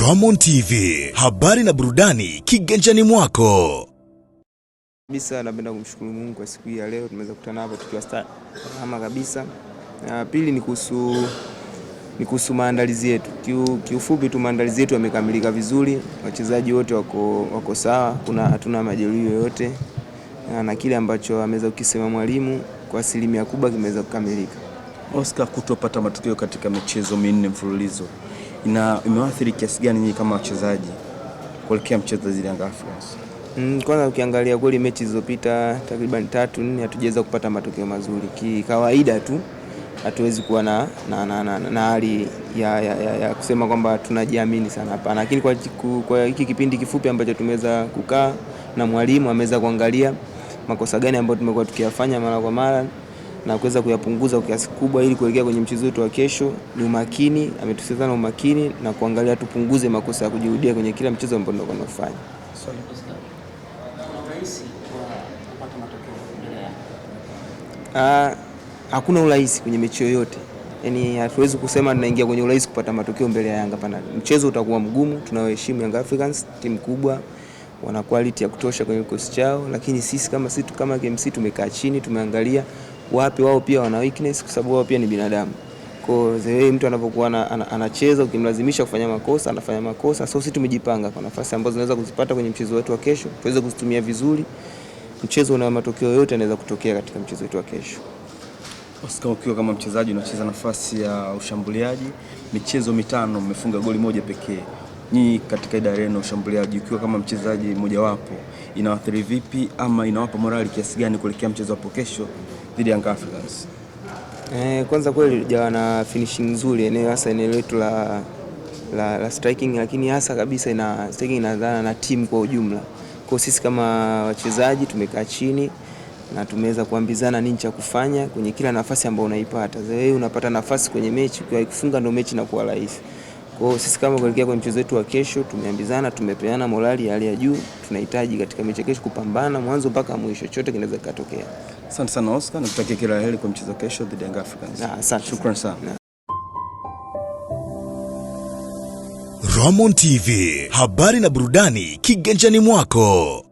Roman TV, habari na burudani kiganjani mwako. Kabisa napenda kumshukuru Mungu kwa siku hii ya leo tumeweza kukutana hapa tukiwa salama kabisa. Pili ni kuhusu maandalizi yetu. Kiufupi tu maandalizi yetu yamekamilika vizuri. Wachezaji wote wako sawa, hatuna majeruhi yoyote. Na kile ambacho ameweza kukisema mwalimu kwa asilimia kubwa kimeweza kukamilika. Oscar, kutopata matokeo katika michezo minne mfululizo imewaathiri kiasi gani nyinyi kama wachezaji kuelekea mchezo dhidi ya Young Africans? Kwanza ukiangalia kweli mechi zilizopita takriban 3-4 hatujaweza kupata matokeo mazuri. Kawaida tu hatuwezi kuwa na hali ya kusema kwamba tunajiamini sana, hapana. Lakini kwa hiki kipindi kifupi ambacho tumeweza kukaa na mwalimu ameweza kuangalia makosa gani ambayo tumekuwa tukiyafanya mara kwa mara na kuweza kuyapunguza kwa kiasi kubwa ili kuelekea kwenye mchezo wetu wa kesho. Ni umakini, ametusisitiza na umakini na kuangalia tupunguze makosa ya kujirudia kwenye kila mchezo ambao tunafanya. Hakuna urahisi kwenye mechi yoyote. Yaani hatuwezi kusema tunaingia kwenye urahisi kupata matokeo mbele ya Yanga, hapana. Mchezo utakuwa mgumu. Tunawaheshimu Young Africans, timu kubwa, wana quality ya kutosha kwenye kikosi chao, lakini sisi kama KMC tumekaa chini, tumeangalia wapi wao pia wana weakness, kwa sababu wao pia ni binadamu. Kwa hiyo mtu anapokuwa anacheza ukimlazimisha kufanya makosa, anafanya makosa. So sisi tumejipanga kwa nafasi ambazo tunaweza kuzipata kwenye mchezo wetu wa kesho, tuweze kuzitumia vizuri. Mchezo una matokeo yote yanaweza kutokea katika mchezo wetu wa kesho. Oscar, ukiwa kama mchezaji unacheza nafasi ya ushambuliaji, michezo 5 mmefunga goli moja pekee. Nyinyi katika idara ya ushambuliaji ukiwa kama mchezaji mmoja wapo, inawaathiri vipi ama inawapa morali kiasi gani kuelekea mchezo hapo kesho dhidi ya Young Africans? Kwanza kweli jawa na finishing nzuri, hasa eneo letu la striking, lakini hasa kabisa striking inaanza na timu kwa ujumla. Kwa sisi kama wachezaji tumekaa chini na tumeweza kuambizana nini cha kufanya kwenye kila nafasi ambayo unaipata. Wewe unapata nafasi kwenye mechi, kwa kufunga ndio mechi inakuwa rahisi. Kwa hiyo sisi kama kuelekea kwenye mchezo wetu wa kesho tumeambizana, tumepeana morali ya hali ya juu. Tunahitaji katika mechi kesho kupambana mwanzo mpaka mwisho, chochote kinaweza kutokea. Asante sana Oscar, nakutakia kila la heri kwa mchezo kesho dhidi ya Young Africans. Asante. Shukrani sana. Roman TV, habari na burudani kiganjani mwako.